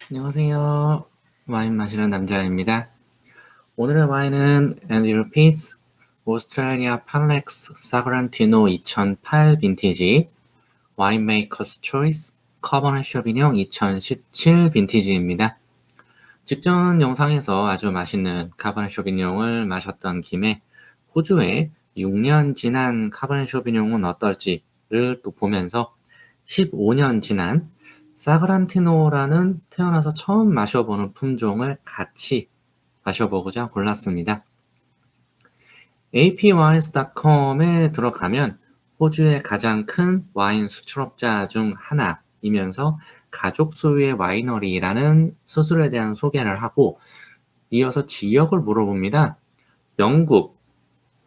안녕하세요. 와인 마시는 남자입니다. 오늘의 와인은 And Repeats 오스트레일리아 팔렉스 사그란티노 2008 빈티지 와인메이커스 초이스 커버넷 쇼비뇽 2017 빈티지입니다. 직전 영상에서 아주 맛있는 카버넷 쇼비뇽을 마셨던 김에 호주의 6년 지난 카버넷 쇼비뇽은 어떨지를 또 보면서 15년 지난 사그란티노라는 태어나서 처음 마셔보는 품종을 같이 마셔보고자 골랐습니다. apwines.com에 들어가면 호주의 가장 큰 와인 수출업자 중 하나이면서 가족 소유의 와이너리라는 수술에 대한 소개를 하고 이어서 지역을 물어봅니다. 영국,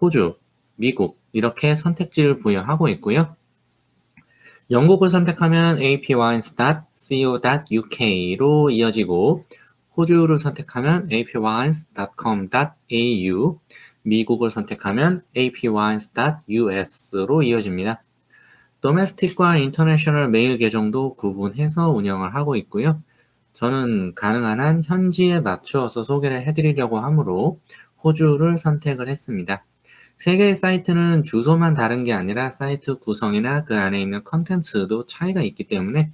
호주, 미국 이렇게 선택지를 부여하고 있고요. 영국을 선택하면 apwines.co.uk로 이어지고 호주를 선택하면 apwines.com.au 미국을 선택하면 apwines.us로 이어집니다. 도메스틱과 인터내셔널 메일 계정도 구분해서 운영을 하고 있고요. 저는 가능한 한 현지에 맞추어서 소개를 해드리려고 하므로 호주를 선택을 했습니다. 세 개의 사이트는 주소만 다른 게 아니라 사이트 구성이나 그 안에 있는 컨텐츠도 차이가 있기 때문에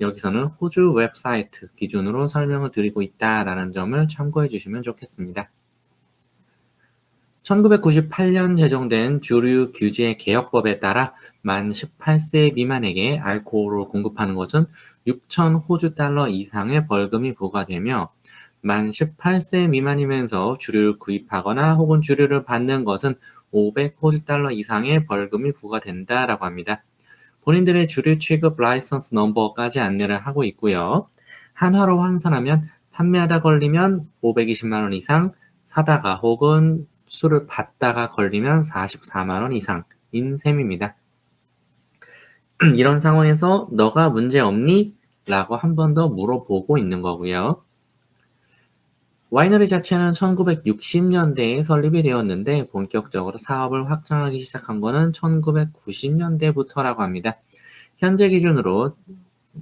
여기서는 호주 웹사이트 기준으로 설명을 드리고 있다라는 점을 참고해 주시면 좋겠습니다. 1998년 제정된 주류 규제 개혁법에 따라 만 18세 미만에게 알코올을 공급하는 것은 6천 호주 달러 이상의 벌금이 부과되며 만 18세 미만이면서 주류를 구입하거나 혹은 주류를 받는 것은 500 호주 달러 이상의 벌금이 부과된다라고 합니다. 본인들의 주류 취급 라이선스 넘버까지 안내를 하고 있고요. 한화로 환산하면 판매하다 걸리면 520만 원 이상, 사다가 혹은 술을 받다가 걸리면 44만 원 이상인 셈입니다. 이런 상황에서 너가 문제 없니? 라고 한 번 더 물어보고 있는 거고요. 와이너리 자체는 1960년대에 설립이 되었는데 본격적으로 사업을 확장하기 시작한 것은 1990년대부터라고 합니다. 현재 기준으로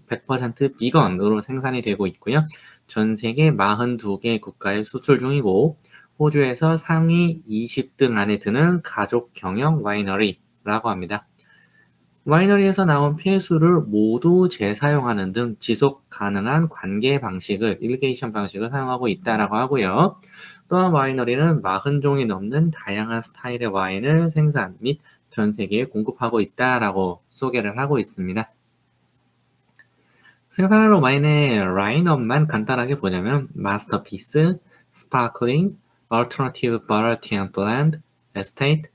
100% 비건으로 생산이 되고 있고요. 전 세계 42개 국가에 수출 중이고 호주에서 상위 20등 안에 드는 가족 경영 와이너리라고 합니다. 와이너리에서 나온 폐수를 모두 재사용하는 등 지속 가능한 관계 방식을, 일리게이션 방식을 사용하고 있다라고 하고요. 또한 와이너리는 40종이 넘는 다양한 스타일의 와인을 생산 및 전 세계에 공급하고 있다라고 소개를 하고 있습니다. 생산하는 와인의 라인업만 간단하게 보자면 마스터피스, 스파클링, 얼터너티브 버라이티 앤 블렌드, 에스테이트,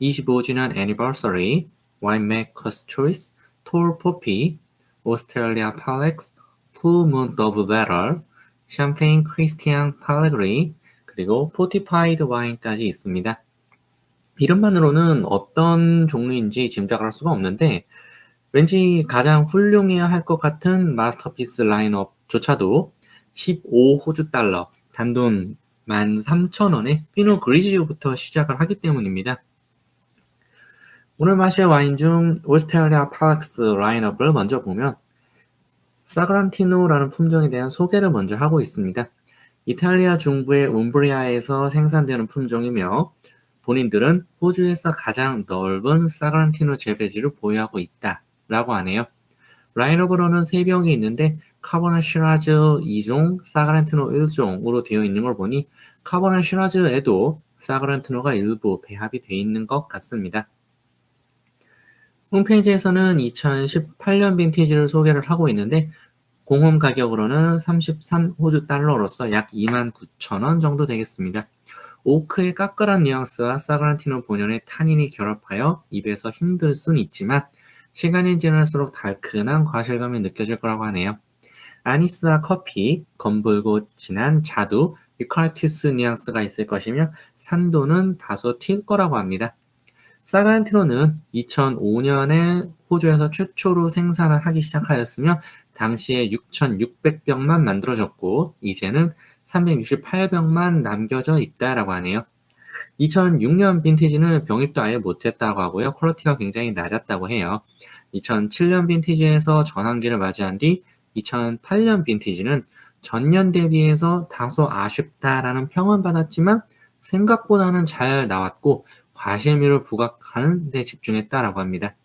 25주년 애니버서리, 와인메이커스 초이스, 톨 포피, 오스트레일리아 팔렉스, 풀문 더블 배럴, 샴페인 크리스티안 팔레그리, 그리고 포티파이드 와인까지 있습니다. 이름만으로는 어떤 종류인지 짐작할 수가 없는데 왠지 가장 훌륭해야 할 것 같은 마스터피스 라인업조차도 15호주 달러, 단돈 13,000원에 피노 그리지오부터 시작을 하기 때문입니다. 오늘 마실 와인 중 오스트레일리아 팔렉스 라인업을 먼저 보면 사그란티노라는 품종에 대한 소개를 먼저 하고 있습니다. 이탈리아 중부의 움브리아에서 생산되는 품종이며 본인들은 호주에서 가장 넓은 사그란티노 재배지를 보유하고 있다라고 하네요. 라인업으로는 3병이 있는데 카보나 시라즈 2종, 사그란티노 1종으로 되어 있는 걸 보니 카보나 시라즈에도 사그란티노가 일부 배합이 되어 있는 것 같습니다. 홈페이지에서는 2018년 빈티지를 소개를 하고 있는데 공홈 가격으로는 33호주 달러로서 약 29,000원 정도 되겠습니다. 오크의 까끌한 뉘앙스와 사그란티노 본연의 타닌이 결합하여 입에서 힘들 수는 있지만 시간이 지날수록 달큰한 과실감이 느껴질 거라고 하네요. 아니스와 커피, 검붉고 진한 자두, 유칼립투스 뉘앙스가 있을 것이며 산도는 다소 튈 거라고 합니다. 사그란티노는 2005년에 호주에서 최초로 생산을 하기 시작하였으며 당시에 6,600병만 만들어졌고 이제는 368병만 남겨져 있다라고 하네요. 2006년 빈티지는 병입도 아예 못했다고 하고요. 퀄리티가 굉장히 낮았다고 해요. 2007년 빈티지에서 전환기를 맞이한 뒤 2008년 빈티지는 전년 대비해서 다소 아쉽다라는 평은 받았지만 생각보다는 잘 나왔고 과실미를 부각하는 데 집중했다라고 합니다.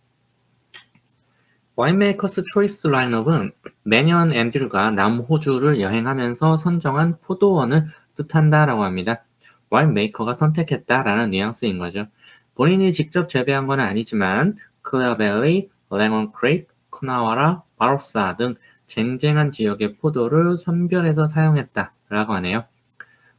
와인메이커스 초이스 라인업은 매년 앤드류가 남호주를 여행하면서 선정한 포도원을 뜻한다라고 합니다. 와인메이커가 선택했다라는 뉘앙스인 거죠. 본인이 직접 재배한 건 아니지만 클레어밸리, 레몬 크레이크, 크나와라, 바로사 등 쟁쟁한 지역의 포도를 선별해서 사용했다라고 하네요.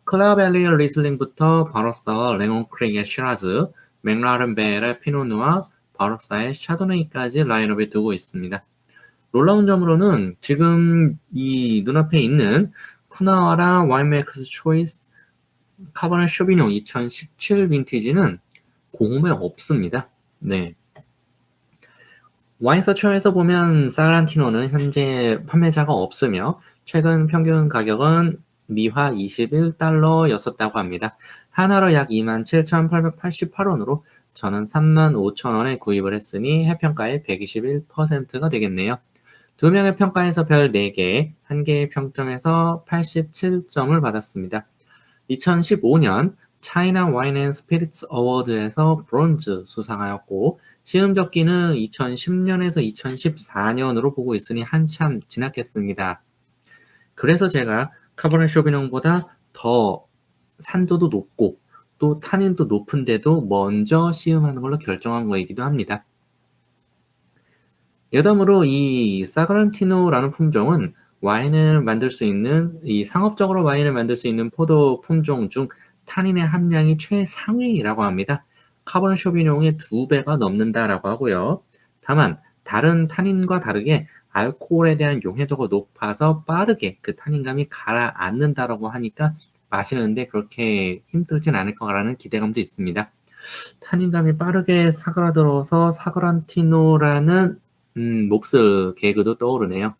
클레어밸리 리슬링부터 바로사와 레몬 크레이크의 시라즈, 맥라렌벨의 피노누아, 바로사의 샤도네이까지 라인업에 두고 있습니다. 놀라운 점으로는 지금 이 눈앞에 있는 쿠나와라 와인메이커스 초이스 카버넷 쇼비뇽 2017 빈티지는 공홈에 없습니다. 네. 와인서처에서 보면 사란티노는 현재 판매자가 없으며 최근 평균 가격은 미화 21달러였었다고 합니다. 하나로 약 27,888원으로 저는 35,000원에 구입을 했으니 해평가의 121%가 되겠네요. 2명의 평가에서 별 4개, 1개의 평점에서 87점을 받았습니다. 2015년 차이나 와인 앤 스피리츠 어워드에서 브론즈 수상하였고 시음적기는 2010년에서 2014년으로 보고 있으니 한참 지났겠습니다. 그래서 제가 카버넷 쇼비뇽보다 더 산도도 높고 또 탄닌도 높은데도 먼저 시음하는 걸로 결정한 거이기도 합니다. 여담으로 이 사그란티노라는 품종은 와인을 만들 수 있는 이 상업적으로 와인을 만들 수 있는 포도 품종 중 탄닌의 함량이 최상위라고 합니다. 카버넷 쇼비뇽의 2배가 넘는다라고 하고요. 다만 다른 탄닌과 다르게 알코올에 대한 용해도가 높아서 빠르게 그 탄닌감이 가라앉는다라고 하니까 마시는데 그렇게 힘들진 않을 거라는 기대감도 있습니다. 탄닌감이 빠르게 사그라들어서 사그란티노라는 몹쓸 개그도 떠오르네요.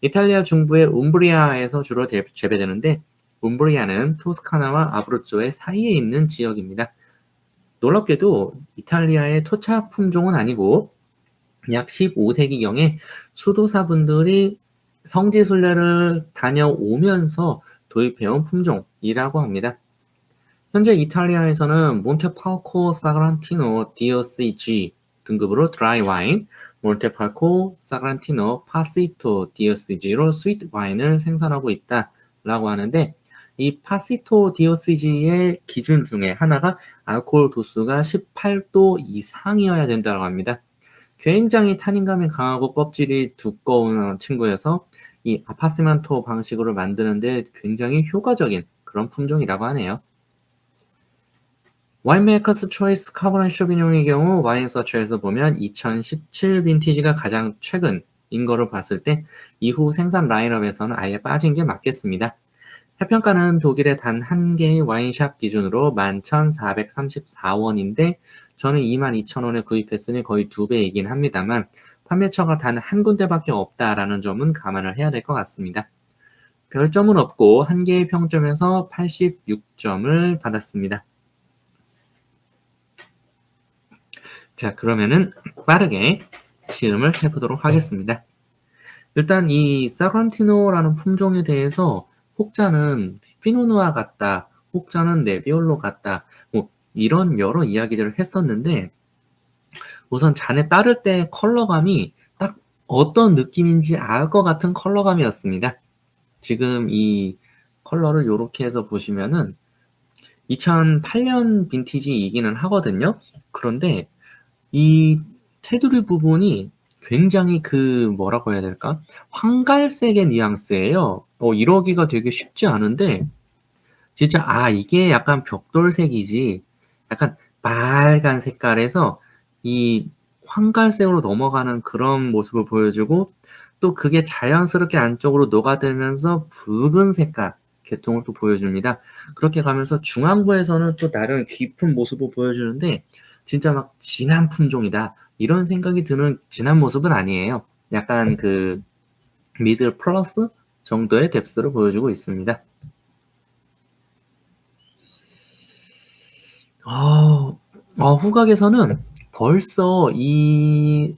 이탈리아 중부의 움브리아에서 주로 재배되는데 움브리아는 토스카나와 아브루조의 사이에 있는 지역입니다. 놀랍게도 이탈리아의 토착 품종은 아니고 약 15세기경에 수도사분들이 성지순례를 다녀오면서 도입해온 품종이라고 합니다. 현재 이탈리아에서는 몬테팔코 사그란티노 DOCG 등급으로 드라이 와인, 몬테팔코 사그란티노 파시토 DOCG로 스위트 와인을 생산하고 있다라고 하는데 이 파시토 DOCG의 기준 중에 하나가 알코올 도수가 18도 이상이어야 된다고 합니다. 굉장히 탄닌감이 강하고 껍질이 두꺼운 친구여서 이 아파시만토 방식으로 만드는데 굉장히 효과적인 그런 품종이라고 하네요. 와인메이커스 초이스 카버넷 쇼비뇽의 경우 와인서처에서 보면 2017 빈티지가 가장 최근인 거를 봤을 때 이후 생산 라인업에서는 아예 빠진 게 맞겠습니다. 해평가는 독일의 단 한 개의 와인샵 기준으로 11,434원인데 저는 22,000원에 구입했으니 거의 2배이긴 합니다만 판매처가 단 한 군데밖에 없다라는 점은 감안을 해야 될 것 같습니다. 별점은 없고 한 개의 평점에서 86점을 받았습니다. 자, 그러면은 빠르게 시음을 해보도록 하겠습니다. 일단 이 사그란티노라는 품종에 대해서 혹자는 피노누아 같다, 혹자는 네비올로 같다, 뭐 이런 여러 이야기들을 했었는데 우선 잔에 따를 때 컬러감이 딱 어떤 느낌인지 알 것 같은 컬러감이었습니다. 지금 이 컬러를 이렇게 해서 보시면은 2008년 빈티지이기는 하거든요. 그런데 이 테두리 부분이 굉장히 뭐라고 해야 될까? 황갈색의 뉘앙스예요. 이러기가 되게 쉽지 않은데 진짜 이게 약간 벽돌색이지 약간 빨간 색깔에서 이 황갈색으로 넘어가는 그런 모습을 보여주고 또 그게 자연스럽게 안쪽으로 녹아들면서 붉은 색깔 계통을 또 보여줍니다. 그렇게 가면서 중앙부에서는 또 나름 깊은 모습을 보여주는데 진짜 막 진한 품종이다 이런 생각이 드는 진한 모습은 아니에요. 약간 미들 플러스 정도의 뎁스를 보여주고 있습니다. 후각에서는 벌써 이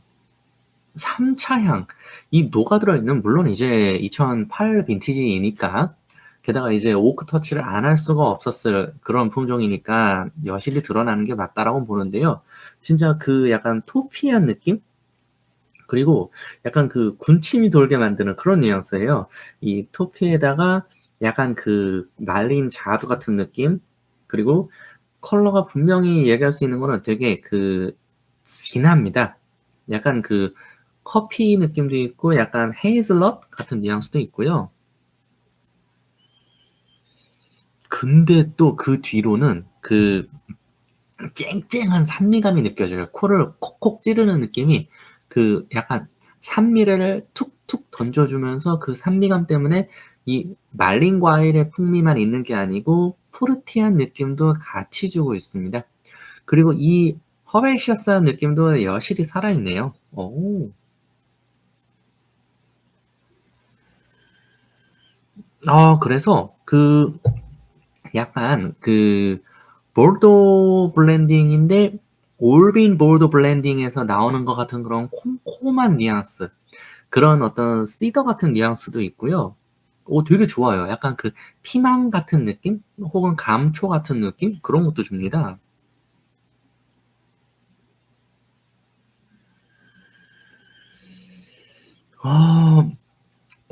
3차 향. 이 녹아들어 있는 물론 이제 2008 빈티지이니까 게다가 이제 오크 터치를 안 할 수가 없었을 그런 품종이니까 여실히 드러나는 게 맞다라고 보는데요. 진짜 그 약간 토피한 느낌? 그리고 약간 그 군침이 돌게 만드는 그런 뉘앙스예요. 이 토피에다가 약간 그 말린 자두 같은 느낌? 그리고 컬러가 분명히 얘기할 수 있는 거는 되게 그 진합니다. 약간 그 커피 느낌도 있고 약간 헤이즐넛 같은 뉘앙스도 있고요. 근데 또 그 뒤로는 그 쨍쨍한 산미감이 느껴져요. 코를 콕콕 찌르는 느낌이 그 약간 산미를 툭툭 던져주면서 그 산미감 때문에 이 말린 과일의 풍미만 있는 게 아니고 포르티한 느낌도 같이 주고 있습니다. 그리고 이 허베이셔스한 느낌도 여실히 살아있네요. 오. 그래서 그 약간 그 보르도 블렌딩인데 올빈 보르도 블렌딩에서 나오는 것 같은 그런 콤콤한 뉘앙스, 그런 어떤 시더 같은 뉘앙스도 있고요. 되게 좋아요. 약간 그 피망 같은 느낌? 혹은 감초 같은 느낌? 그런 것도 줍니다. 아,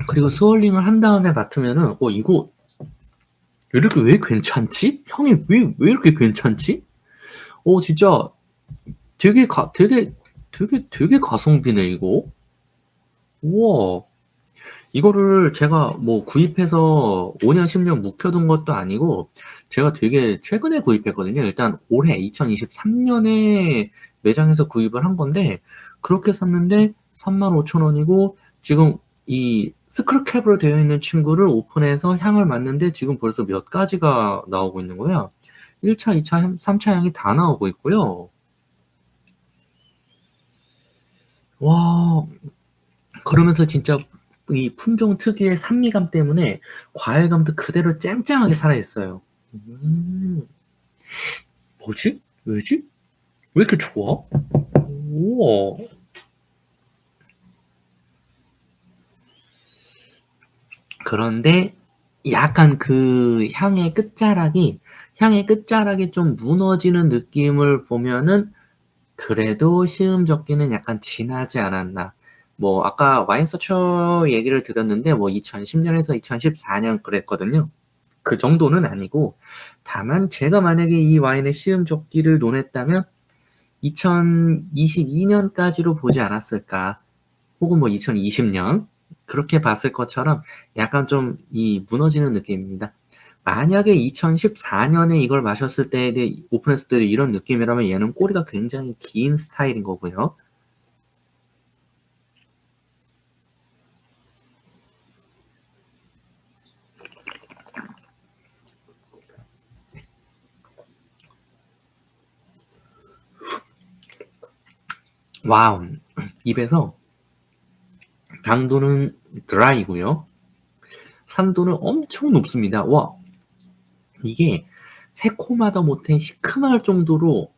그리고 스월링을 한 다음에 맡으면은, 이거 이렇게 왜 괜찮지? 향이 왜 이렇게 괜찮지? 진짜 되게 가성비네, 이거. 우와. 이거를 제가 뭐 구입해서 5년, 10년 묵혀둔 것도 아니고, 제가 되게 최근에 구입했거든요. 일단 올해 2023년에 매장에서 구입을 한 건데, 그렇게 샀는데 35,000원이고, 지금 이 스크랩으로 되어 있는 친구를 오픈해서 향을 맡는데 지금 벌써 몇 가지가 나오고 있는 거야. 1차, 2차, 3차 향이 다 나오고 있고요. 와, 그러면서 진짜 이 품종 특유의 산미감 때문에 과일감도 그대로 짱짱하게 살아있어요. 음, 뭐지? 왜지? 왜 이렇게 좋아? 우와. 그런데 약간 그 향의 끝자락이 좀 무너지는 느낌을 보면은 그래도 시음젓기는 약간 진하지 않았나. 뭐 아까 와인 서처 얘기를 드렸는데 뭐 2010년에서 2014년 그랬거든요. 그 정도는 아니고, 다만 제가 만약에 이 와인의 시음젓기를 논했다면 2022년까지로 보지 않았을까, 혹은 뭐 2020년 그렇게 봤을 것처럼 약간 좀 이 무너지는 느낌입니다. 만약에 2014년에 이걸 마셨을 때 오픈했을 때도 이런 느낌이라면 얘는 꼬리가 굉장히 긴 스타일인 거고요. 와우. 입에서 당도는 드라이고요. 산도는 엄청 높습니다. 와, 이게 새콤하다 못해 시큼할 정도로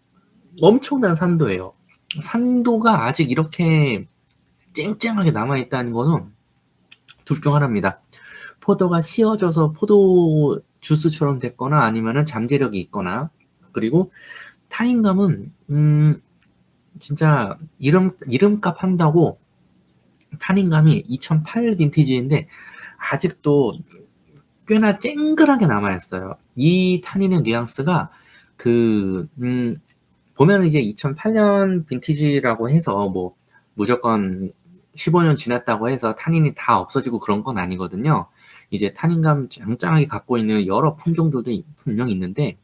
엄청난 산도예요. 산도가 아직 이렇게 쨍쨍하게 남아있다는 거는 둘 중 하나입니다. 포도가 씌어져서 포도 주스처럼 됐거나 아니면은 잠재력이 있거나, 그리고 타인감은 진짜 이름값 한다고 타닌감이 2008 빈티지인데 아직도 꽤나 쨍글하게 남아있어요. 이 타닌의 뉘앙스가 그 보면 이제 2008년 빈티지라고 해서 뭐 무조건 15년 지났다고 해서 타닌이 다 없어지고 그런 건 아니거든요. 이제 타닌감 짱짱하게 갖고 있는 여러 품종들도 분명 있는데,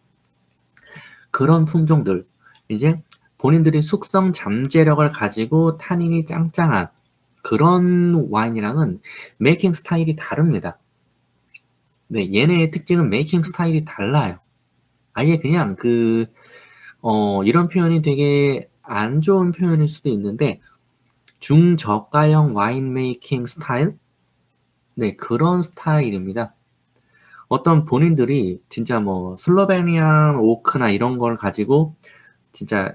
그런 품종들 이제 본인들이 숙성 잠재력을 가지고 타닌이 짱짱한 그런 와인이랑은 메이킹 스타일이 다릅니다. 네, 얘네의 특징은 메이킹 스타일이 달라요. 아예 그냥 이런 표현이 되게 안 좋은 표현일 수도 있는데, 중저가형 와인 메이킹 스타일? 네, 그런 스타일입니다. 어떤 본인들이 진짜 뭐 슬로베니안 오크나 이런 걸 가지고 진짜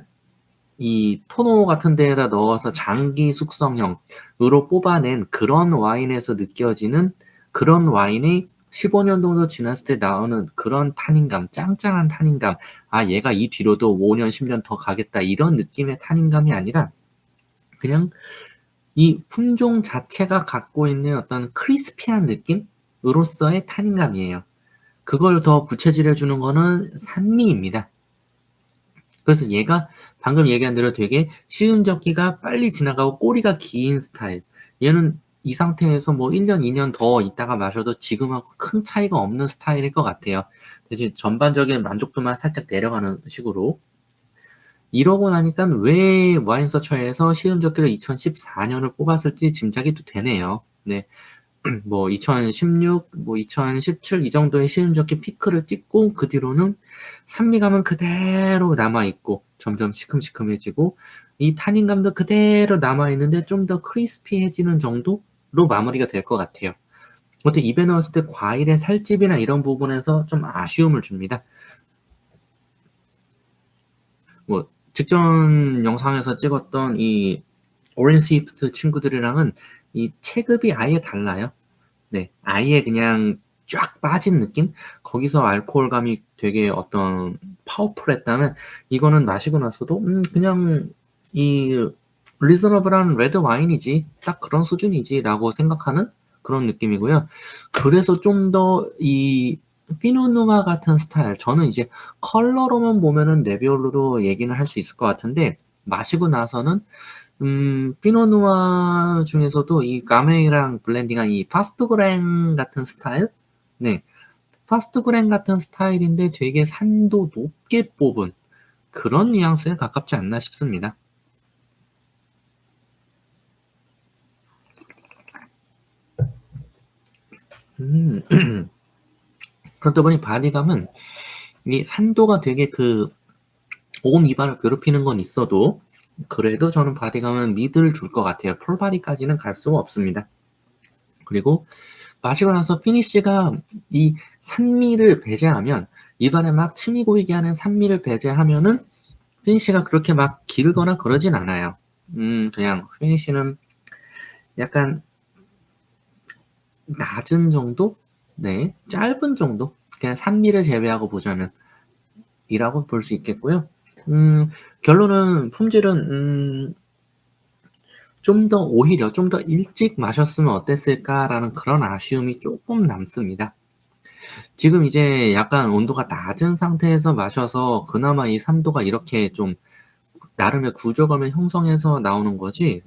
이 토너 같은 데에다 넣어서 장기 숙성형으로 뽑아낸 그런 와인에서 느껴지는 그런 와인이 15년 정도 지났을 때 나오는 그런 탄닌감, 짱짱한 탄닌감. '아 얘가 이 뒤로도 5 년, 10년 더 가겠다.' 이런 느낌의 탄닌감이 아니라 그냥 이 품종 자체가 갖고 있는 어떤 크리스피한 느낌으로서의 탄닌감이에요. 그걸 더 부채질해 주는 거는 산미입니다. 그래서 얘가 방금 얘기한 대로 되게 시음젓기가 빨리 지나가고 꼬리가 긴 스타일. 얘는 이 상태에서 뭐 1 년, 2년 더 있다가 마셔도 지금하고 큰 차이가 없는 스타일일 것 같아요. 대신 전반적인 만족도만 살짝 내려가는 식으로. 이러고 나니깐 왜 와인 서처에서 시음젓기를 2014 년을 뽑았을지 짐작이 또 되네요. 네. 뭐 2016, 뭐 2017 이 정도의 시음젓기 피크를 찍고 그 뒤로는 산미감은 그대로 남아 있고 점점 시큼시큼해지고 이 탄닌감도 그대로 남아 있는데 좀 더 크리스피해지는 정도로 마무리가 될 것 같아요. 어떻게 입에 넣었을 때 과일의 살집이나 이런 부분에서 좀 아쉬움을 줍니다. 뭐 직전 영상에서 찍었던 이 오렌지 스위프트 친구들이랑은 이 체급이 아예 달라요. 네. 아예 그냥 쫙 빠진 느낌? 거기서 알코올감이 되게 어떤 파워풀했다면 이거는 마시고 나서도 그냥 이 '리즈너블한 레드 와인이지. 딱 그런 수준이지.'라고 생각하는 그런 느낌이고요. 그래서 좀 더 이 피노 누아 같은 스타일 저는 이제 컬러로만 보면은 네비올로도 얘기는 할 수 있을 것 같은데 마시고 나서는 피노 누아 중에서도 이 가메이랑 블렌딩한 이 파스투그랭 같은 스타일? 네. 파스투그랭 같은 스타일인데 되게 산도 높게 뽑은 그런 뉘앙스에 가깝지 않나 싶습니다. 음. 그러다 보니 바디감은 이 산도가 되게 그 온 입안을 괴롭히는 건 있어도 그래도 저는 바디감은 미드를 줄 것 같아요. 풀바디까지는 갈 수가 없습니다. 그리고 마시고 나서 피니쉬가 이 산미를 배제하면 입안에 막 침이 고이게 하는 산미를 배제하면은 피니쉬가 그렇게 막 길거나 그러진 않아요. 그냥 피니쉬는 약간 낮은 정도? 네. 짧은 정도? 그냥 산미를 제외하고 보자면 이라고 볼 수 있겠고요. 결론은 품질은 좀 더 오히려 '좀 더 일찍 마셨으면 어땠을까.'라는 그런 아쉬움이 쪼끔 남습니다. 지금 이제 약간 온도가 낮은 상태에서 마셔서 그나마 이 산도가 이렇게 좀 나름의 구조감을 형성해서 나오는 거지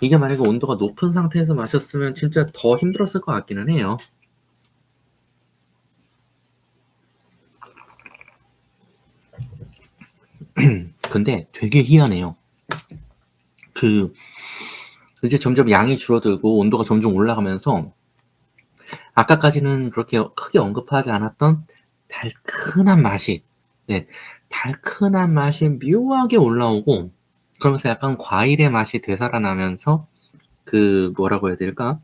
이게 만약에 온도가 높은 상태에서 마셨으면 진짜 더 힘들었을 것 같기는 해요. 근데 되게 희한해요. 그 이제 점점 양이 줄어들고 온도가 점점 올라가면서 아까까지는 그렇게 크게 언급하지 않았던 달큰한 맛이 네 달큰한 맛이 묘하게 올라오고 그러면서 약간 과일의 맛이 되살아나면서 그 뭐라고 해야 될까?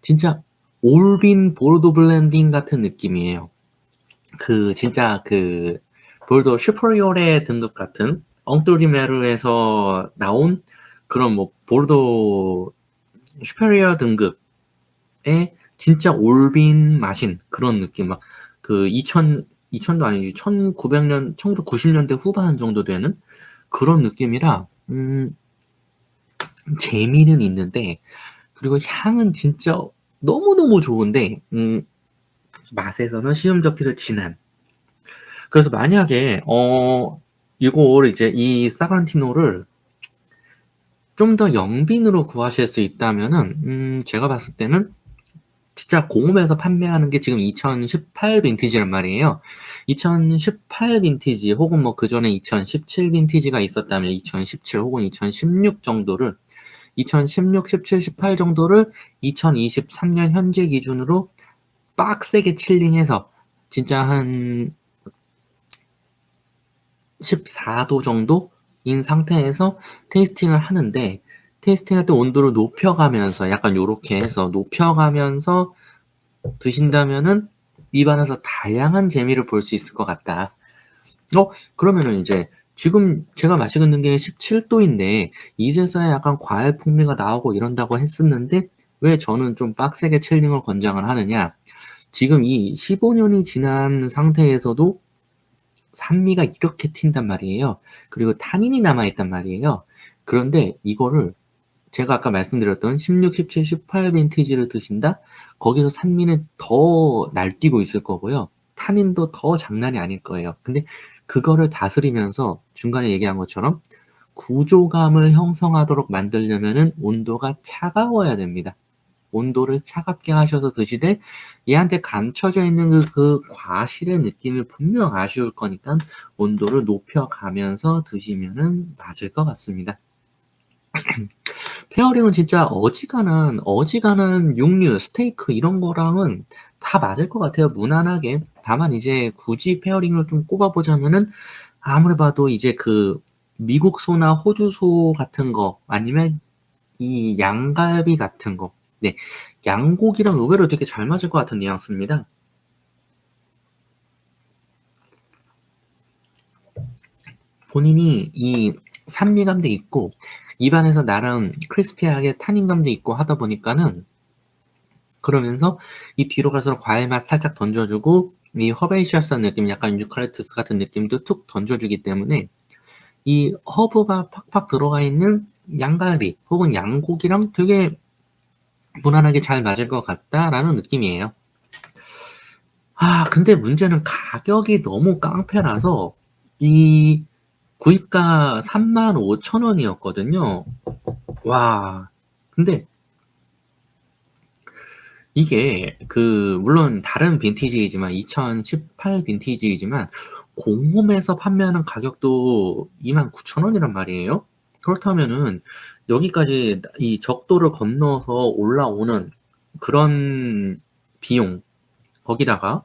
진짜 올빈 보르도 블렌딩 같은 느낌이에요. 그 진짜 그 보르도 슈퍼리오레 등급 같은 엉뚜리 메르에서 나온 그런 뭐 보르도 슈페리어 등급의 진짜 올빈 마신 그런 느낌 막 그 2000도 아니지 1900년 1990 년대 후반 정도 되는 그런 느낌이라 재미는 있는데 그리고 향은 진짜 너무너무 좋은데 맛에서는 시음젓기를 지난 그래서 만약에 이걸 이제 이 사그란티노를 좀 더 영빈으로 구하실 수 있다면은 제가 봤을 때는 진짜 공홈에서 판매하는 게 지금 2018 빈티지란 말이에요. 2018 빈티지 혹은 뭐 그전에 2017 빈티지가 있었다면 2017 혹은 2016 정도를 2016, 17, 18 정도를 2023년 현재 기준으로 빡세게 칠링해서 진짜 한 14도 정도인 상태에서 테이스팅을 하는데 테이스팅할 때 온도를 높여가면서 약간 요렇게 해서 높여가면서 드신다면은 입안에서 다양한 재미를 볼 수 있을 것 같다. 그러면은 이제 지금 제가 마시고 있는 게 17도인데 이제서야 약간 과일 풍미가 나오고 이런다고 했었는데 왜 저는 좀 빡세게 칠링을 권장을 하느냐. 지금 이 15년이 지난 상태에서도 산미가 이렇게 튄단 말이에요. 그리고 타닌이 남아있단 말이에요. 그런데 이거를 제가 아까 말씀드렸던 16, 17, 18 빈티지를 드신다? 거기서 산미는 더 날뛰고 있을 거고요. 타닌도 더 장난이 아닐 거예요. 근데 그거를 다스리면서 중간에 얘기한 것처럼 구조감을 형성하도록 만들려면은 온도가 차가워야 됩니다. 온도를 차갑게 하셔서 드시되 얘한테 감춰져 있는 그 과실의 느낌을 분명 아쉬울 거니까 온도를 높여가면서 드시면은 맞을 것 같습니다. 페어링은 진짜 어지간한 육류, 스테이크 이런 거랑은 다 맞을 것 같아요. 무난하게. 다만 이제 굳이 페어링을 좀 꼽아보자면은 아무리 봐도 이제 그 미국 소나 호주 소 같은 거 아니면 이 양갈비 같은 거. 네. 양고기랑 의외로 되게 잘 맞을 것 같은 뉘앙스입니다. 본인이 이 산미감도 있고 입안에서 나름 크리스피하게 타닌감도 있고 하다 보니까는 그러면서 이 뒤로 갈수록 과일 맛 살짝 던져주고 이 허베이시어스한 느낌, 약간 유칼립투스 같은 느낌도 툭 던져주기 때문에 이 허브가 팍팍 들어가 있는 양갈비 혹은 양고기랑 되게 무난하게 잘 맞을 것 같다라는 느낌이에요. 근데 문제는 가격이 너무 깡패라서 이 구입가 35,000원이었거든요. 와. 근데 이게 물론 다른 빈티지이지만 2018 빈티지이지만 공홈에서 판매하는 가격도 29,000원이란 말이에요. 그렇다면은 여기까지 이 적도를 건너서 올라오는 그런 비용, 거기다가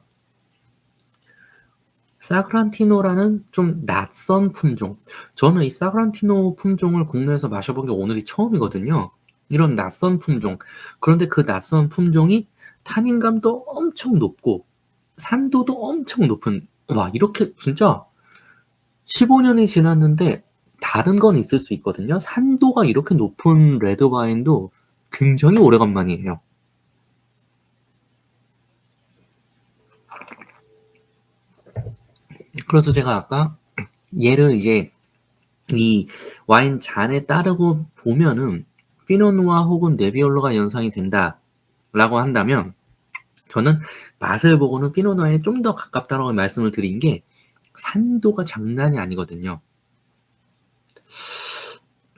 사그란티노라는 좀 낯선 품종. 저는 이 사그란티노 품종을 국내에서 마셔본 게 오늘이 처음이거든요. 이런 낯선 품종. 그런데 그 낯선 품종이 탄닌감도 엄청 높고 산도도 엄청 높은, 와, 이렇게 진짜 15년이 지났는데 다른 건 있을 수 있거든요. 산도가 이렇게 높은 레드와인도 굉장히 오래간만이에요. 그래서 제가 아까 얘를 이제 이 와인 잔에 따르고 보면은 피노누아 혹은 네비올로가 연상이 된다라고 한다면 저는 맛을 보고는 피노누아에 좀 더 가깝다라고 말씀을 드린 게 산도가 장난이 아니거든요.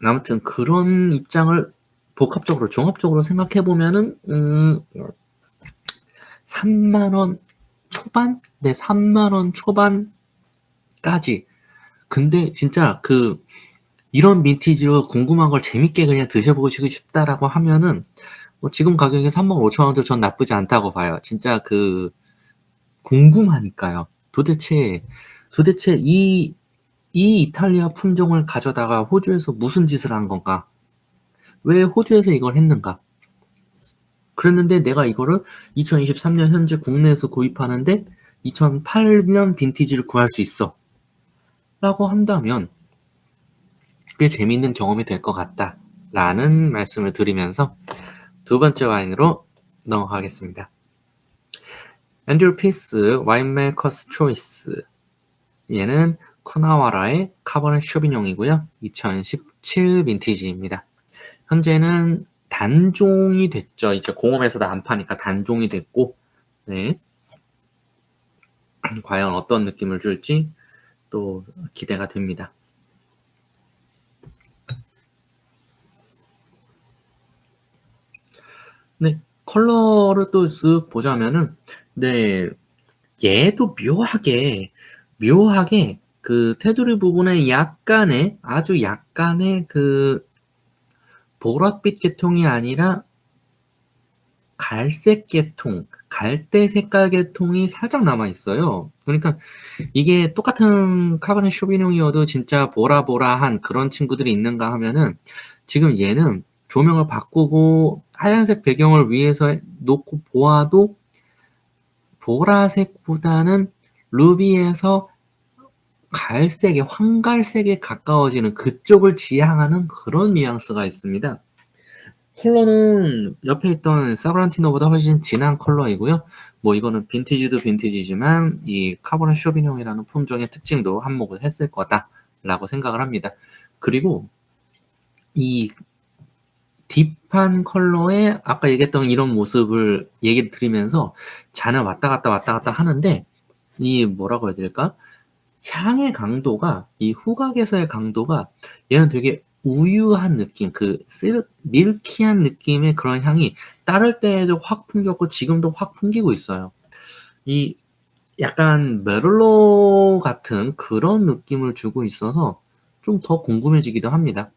아무튼 그런 입장을 복합적으로 종합적으로 생각해 보면은 3만 원 초반? 네, 3만 원 초반까지. 근데 진짜 이런 빈티지로 궁금한 걸 재밌게 그냥 드셔보고 싶다라고 하면은 뭐 지금 가격에 35,000원도 전 나쁘지 않다고 봐요. 진짜 궁금하니까요. 도대체 이 이탈리아 품종을 가져다가 호주에서 무슨 짓을 한 건가? 왜 호주에서 이걸 했는가? 그랬는데 내가 이거를 2023년 현재 국내에서 구입하는데 2008년 빈티지를 구할 수 있어. 라고 한다면 꽤 재밌는 경험이 될 것 같다. 라는 말씀을 드리면서 두 번째 와인으로 넘어가겠습니다. 앤드류 피스 와인메이커스 초이스. 얘는 쿠나와라의 카버넷 쇼비뇽이고요. 2017 빈티지입니다. 현재는 단종이 됐죠. 이제 공홈에서도 안 파니까 단종이 됐고, 네. 과연 어떤 느낌을 줄지 또 기대가 됩니다. 네, 컬러를 또 쓱 보자면은, 네, 얘도 묘하게 그 테두리 부분에 아주 약간의 보랏빛 계통이 아니라 갈색 계통, 갈대 색깔 계통이 살짝 남아 있어요. 그러니까 이게 똑같은 카베르네 쇼비뇽이어도 진짜 보라보라한 그런 친구들이 있는가 하면은 지금 얘는 조명을 바꾸고 하얀색 배경을 위에서 놓고 보아도 보라색보다는 루비에서 갈색에 황갈색에 가까워지는 그쪽을 지향하는 그런 뉘앙스가 있습니다. 컬러는 옆에 있던 사그란티노보다 훨씬 진한 컬러이고요. 뭐 이거는 빈티지도 빈티지지만 이 카보네 쇼비뇽이라는 품종의 특징도 한몫을 했을 거다라고 생각을 합니다. 그리고 이 딥한 컬러의 아까 얘기했던 이런 모습을 얘기를 드리면서 잔을 왔다 갔다 하는데 이 뭐라고 해야 될까? 향의 강도가 이 후각에서의 강도가 얘는 되게 우유한 느낌, 밀키한 느낌의 그런 향이 따를 때에도 확 풍겼고 지금도 확 풍기고 있어요. 이 약간 메를로 같은 그런 느낌을 주고 있어서 좀 더 궁금해지기도 합니다.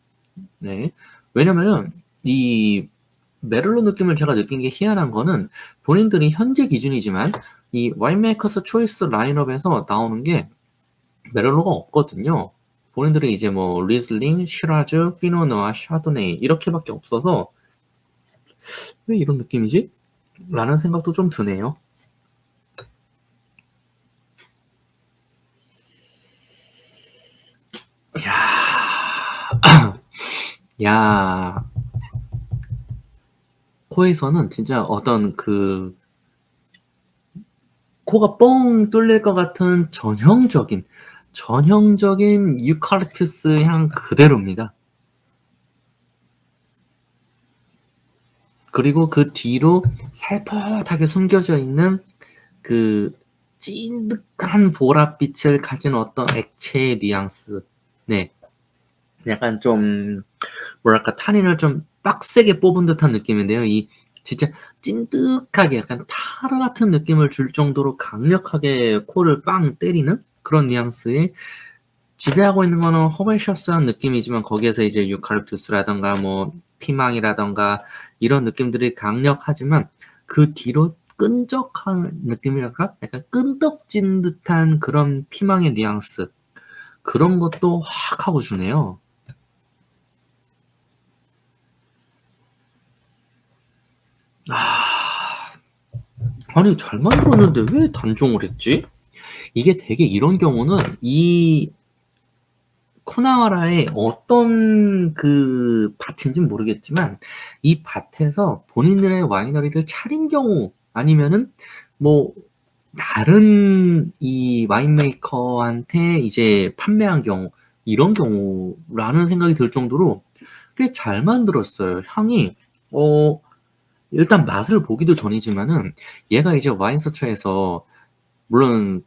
네. 왜냐면은 이 메를로 느낌을 제가 느낀 게 희한한 거는 본인들이 현재 기준이지만 이 와인메이커스 초이스 라인업에서 나오는 게 메를로가 없거든요. 본인들이 이제 뭐 리슬링, 시라즈, 피노누아, 샤도네이 이렇게밖에 없어서 '왜 이런 느낌이지?' 라는 생각도 좀 드네요. 야. 야. 코에서는 진짜 어떤 코가 뻥 뚫릴 것 같은 전형적인 유칼립투스 향 그대로입니다. 그리고 그 뒤로 살포하게 숨겨져 있는 그 찐득한 보랏빛을 가진 어떤 액체의 뉘앙스. 네. 약간 좀 뭐랄까 타닌을 좀 빡세게 뽑은 듯한 느낌인데요. 이 진짜 찐득하게 약간 타르 같은 느낌을 줄 정도로 강력하게 코를 빵 때리는 그런 뉘앙스의 지배하고 있는 거는 허베셔스한 느낌이지만 거기에서 이제 유칼립투스라든가 뭐 피망이라든가 이런 느낌들이 강력하지만 그 뒤로 끈적한 느낌이랄까? 약간 끈덕진 듯한 그런 피망의 뉘앙스 그런 것도 확 하고 주네요. 아. 아니 잘 만들었는데 왜 단종을 했지? 이게 되게 이런 경우는 이 쿠나와라의 어떤 밭인진 모르겠지만 이 밭에서 본인들의 와이너리를 차린 경우 아니면은 뭐 다른 이 와인메이커한테 이제 판매한 경우 이런 경우라는 생각이 들 정도로 꽤 잘 만들었어요. 향이 어 일단 맛을 보기도 전이지만은 얘가 이제 와인스토어에서 물론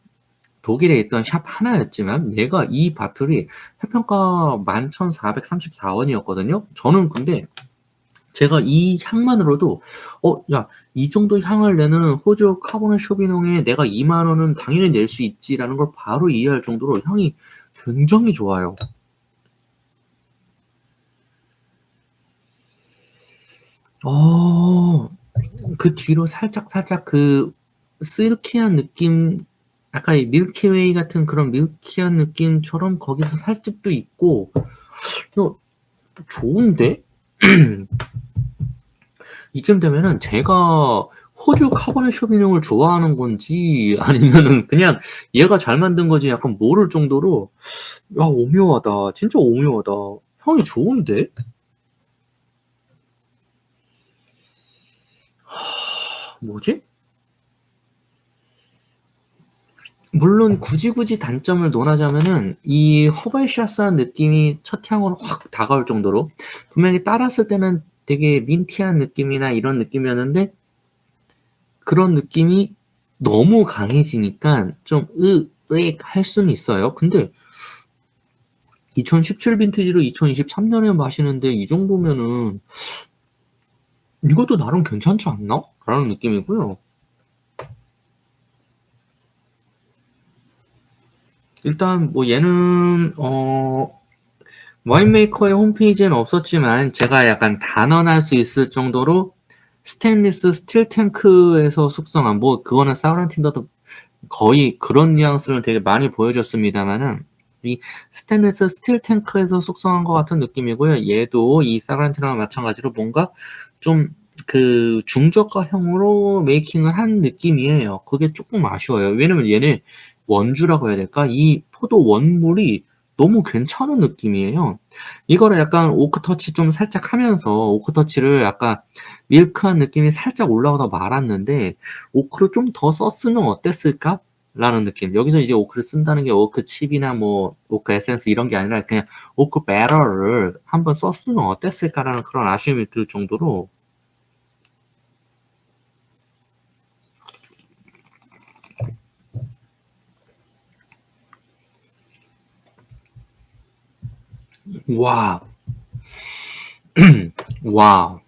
독일에 있던 샵 하나였지만 얘가 이 바틀이 해평가 11,434원이었거든요. 저는 근데 제가 이 향만으로도 '야 이 정도 향을 내는 호주 카보네 쇼비뇽에 내가 2만 원은 당연히 낼 수 있지.'라는 걸 바로 이해할 정도로 향이 굉장히 좋아요. 어. 그 뒤로 살짝 실키한 느낌 약간 이 밀키웨이 같은 그런 밀키한 느낌처럼 거기서 살집도 있고 좋은데? 이쯤 되면은 제가 호주 카보네 쇼비뇽을 좋아하는 건지 아니면은 그냥 얘가 잘 만든 건지 약간 모를 정도로 오묘하다. 진짜 오묘하다. 향이 좋은데? 뭐지? 물론 굳이 단점을 논하자면은 이 허벌샷한 느낌이 첫 향으로 확 다가올 정도로 분명히 따랐을 때는 되게 민티한 느낌이나 이런 느낌이었는데 그런 느낌이 너무 강해지니까 좀 으익 할 수는 있어요. 근데 2017 빈티지로 2023년에 마시는데 이 정도면은 '이것도 나름 괜찮지 않나?' 라는 느낌이고요. 일단 뭐 얘는 와인메이커의 홈페이지에는 없었지만 제가 약간 단언할 수 있을 정도로 스테인리스 스틸 탱크에서 숙성한 뭐 그거는 사그란틴더도 거의 그런 뉘앙스를 되게 많이 보여줬습니다마는 이 스테인리스 스틸 탱크에서 숙성한 것 같은 느낌이고요. 얘도 이 사그란틴과 마찬가지로 뭔가 좀 중저가형으로 메이킹을 한 느낌이에요. 그게 조금 아쉬워요. 왜냐면 얘는 원주라고 해야 될까? 이 포도 원물이 너무 괜찮은 느낌이에요. 이거를 약간 오크 터치 좀 살짝 하면서 오크 터치를 약간 밀크한 느낌이 살짝 올라오다 말았는데 오크를 좀 더 썼으면 어땠을까? 라는 느낌. 여기서 이제 오크를 쓴다는 게 오크 칩이나 뭐 오크 에센스 이런 게 아니라 그냥 오크 배럴을 한번 썼으면 어땠을까라는 그런 아쉬움이 들 정도로 와, 와,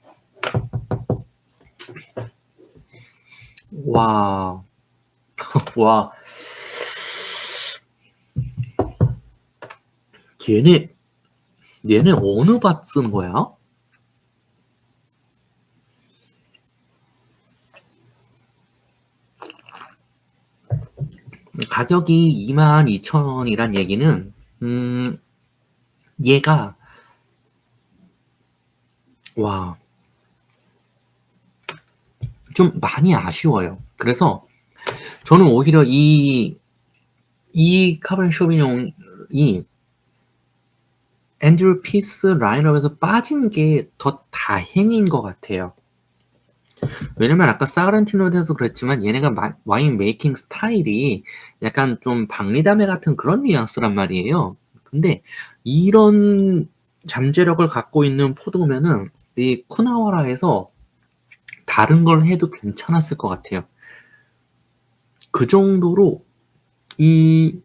와, 와. 얘네 어느 밭 쓴 거야? 가격이 22,000원이란 얘기는 얘가 와, 좀 많이 아쉬워요. 그래서 저는 오히려 이 카베르네 쇼비뇽이 앤드류 피스 라인업에서 빠진 게 더 다행인 것 같아요. 왜냐면 아까 사그란티노에서 그랬지만 얘네가 와인 메이킹 스타일이 약간 좀 박리다메 같은 그런 뉘앙스란 말이에요. 근데 이런 잠재력을 갖고 있는 포도면은 이 쿠나와라에서 다른 걸 해도 괜찮았을 것 같아요. 그 정도로 이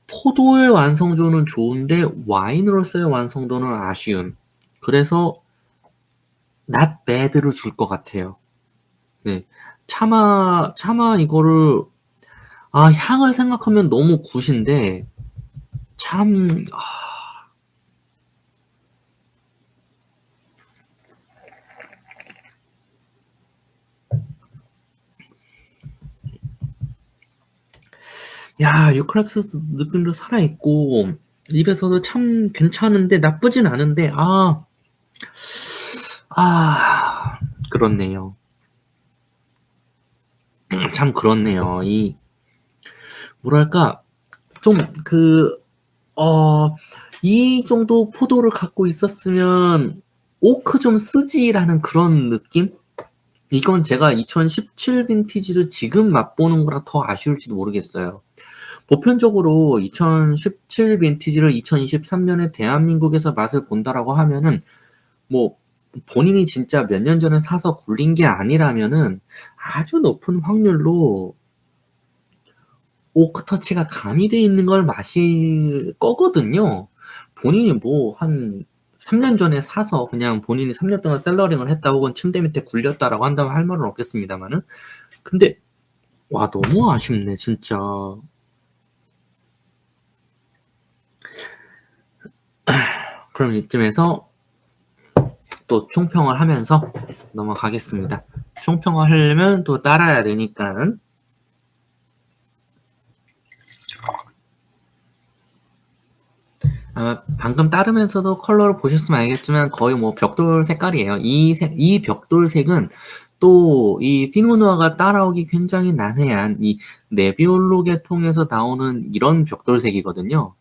포도의 완성도는 좋은데 와인으로서의 완성도는 아쉬운. 그래서 not bad를 줄 것 같아요. 네. 차마 이거를 향을 생각하면 너무 굿인데 참 야, 유크락스 느낌도 살아있고 입에서도 참 괜찮은데 나쁘진 않은데 그렇네요. 참 그렇네요. 이 뭐랄까 좀 이 정도 포도를 갖고 있었으면 오크 좀 쓰지라는 그런 느낌? 이건 제가 2017 빈티지를 지금 맛보는 거라 더 아쉬울지도 모르겠어요. 보편적으로 2017 빈티지를 2023년에 대한민국에서 맛을 본다라고 하면은 뭐 본인이 진짜 몇 년 전에 사서 굴린 게 아니라면은 아주 높은 확률로 오크 터치가 가미돼 있는 걸 마실 거거든요. 본인이 뭐 한 3년 전에 사서 그냥 본인이 3년 동안 셀러링을 했다 혹은 침대 밑에 굴렸다라고 한다면 할 말은 없겠습니다만은 근데 와 너무 아쉽네 진짜. 그럼 이쯤에서 또 총평을 하면서 넘어가겠습니다. 총평을 하려면 또 따라야 되니까 방금 따르면서도 컬러를 보셨으면 알겠지만 거의 뭐 벽돌 색깔이에요. 이 벽돌색은 또 이 피노누아가 따라오기 굉장히 난해한 이 네비올로 계통에서 나오는 이런 벽돌색이거든요.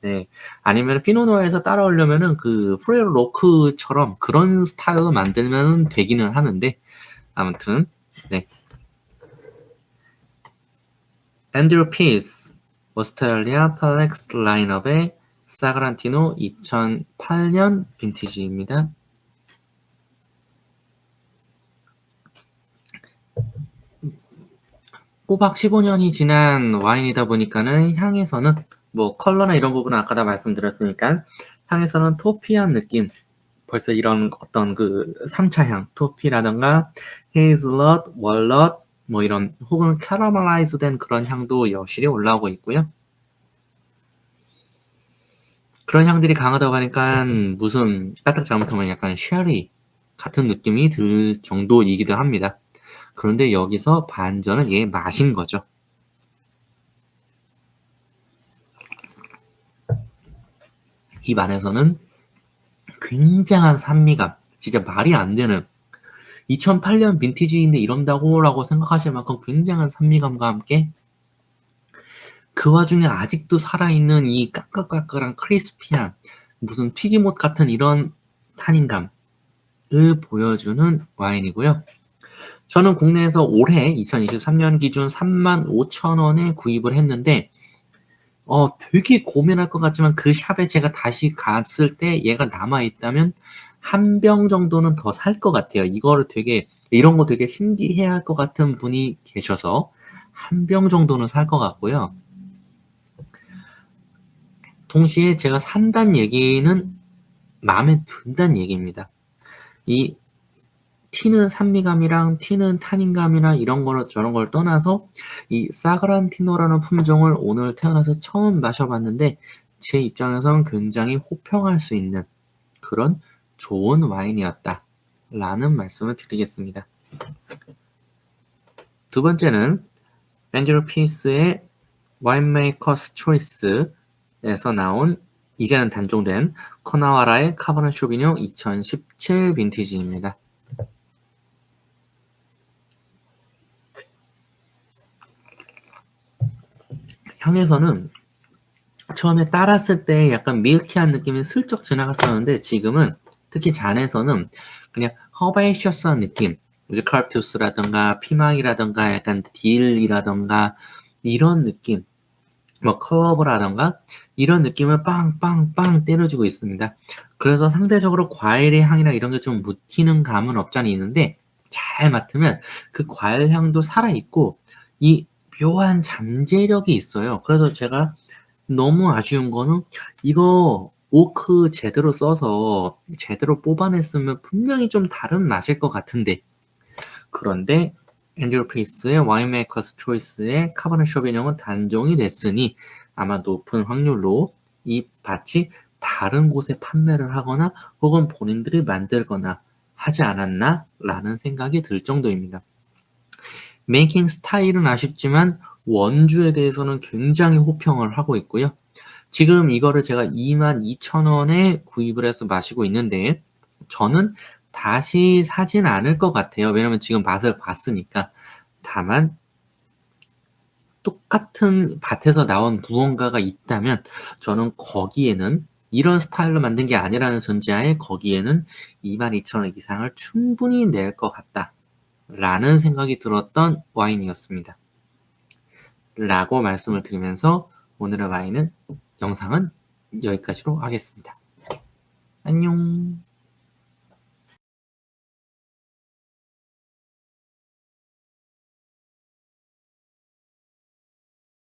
네. 아니면 피노누아에서 따라오려면은 그 프레로 로크처럼 그런 스타일로 만들면 되기는 하는데 아무튼 네. 앤드류 피스 오스트레일리아 팔렉스 라인업의 사그란티노 2008년 빈티지입니다. 꼬박 15년이 지난 와인이다 보니까는 향에서는 뭐 컬러나 이런 부분은 아까 다 말씀드렸으니까 향에서는 토피한 느낌 벌써 이런 어떤 그 3차 향 토피라던가 헤이즐넛, 월넛 뭐 이런 혹은 캐러멜라이즈 된 그런 향도 여실히 올라오고 있고요. 그런 향들이 강하다고 하니까 무슨 까딱 잘못하면 약간 쉐리 같은 느낌이 들 정도이기도 합니다. 그런데 여기서 반전은 얘 맛인 거죠. 입 안에서는 굉장한 산미감, 진짜 말이 안 되는 2008년 빈티지인데 이런다고 라고 생각하실 만큼 굉장한 산미감과 함께 그 와중에 아직도 살아있는 이 까끌까끌한 크리스피한 무슨 튀김옷 같은 이런 탄닌감을 보여주는 와인이고요. 저는 국내에서 올해 2023년 기준 35,000원에 구입을 했는데 되게 고민할 것 같지만 그 샵에 제가 다시 갔을 때 얘가 남아있다면 한 병 정도는 더 살 것 같아요. 이거를 되게 이런 거 되게 신기해할 것 같은 분이 계셔서 한 병 정도는 살 것 같고요. 동시에 제가 산다는 얘기는 마음에 든다는 얘기입니다. 이 튀는 산미감이랑 튀는 탄닌감이나 이런 거를 저런 걸 떠나서 이 사그란티노라는 품종을 오늘 태어나서 처음 마셔봤는데 제 입장에선 굉장히 호평할 수 있는 그런 좋은 와인이었다 라는 말씀을 드리겠습니다. 두 번째는 앤드류 피스의 와인메이커스 초이스에서 나온 이제는 단종된 커나와라의 카버넷 쇼비뇽 2017 빈티지입니다. 향에서는 처음에 따랐을 때 약간 밀키한 느낌이 슬쩍 지나갔었는데 지금은 특히 잔에서는 그냥 허베이셔스한 느낌, 유칼립투스라든가 피망이라든가 약간 딜이라든가 이런 느낌, 뭐 클로버라든가 이런 느낌을 빵빵빵 때려주고 있습니다. 그래서 상대적으로 과일의 향이나 이런 게 좀 묻히는 감은 없잖아 있는데 잘 맡으면 그 과일 향도 살아있고 이 묘한 잠재력이 있어요. 그래서 제가 너무 아쉬운 거는 이거 오크 제대로 써서 제대로 뽑아냈으면 분명히 좀 다른 맛일 것 같은데 그런데 앤드류 피스의 와인메이커스 초이스의 카버넷 쇼비뇽은 단종이 됐으니 아마 높은 확률로 이 밭이 다른 곳에 판매를 하거나 혹은 본인들이 만들거나 하지 않았나 라는 생각이 들 정도입니다. 메이킹 스타일은 아쉽지만 원주에 대해서는 굉장히 호평을 하고 있고요. 지금 이거를 제가 22,000원에 구입을 해서 마시고 있는데 저는 다시 사진 않을 것 같아요. 왜냐면 지금 맛을 봤으니까. 다만 똑같은 밭에서 나온 무언가가 있다면 저는 거기에는 이런 스타일로 만든 게 아니라는 전제하에 거기에는 22,000원 이상을 충분히 낼 것 같다. 라는 생각이 들었던 와인이었습니다. 라고 말씀을 드리면서 오늘의 와인은 영상은 여기까지로 하겠습니다. 안녕.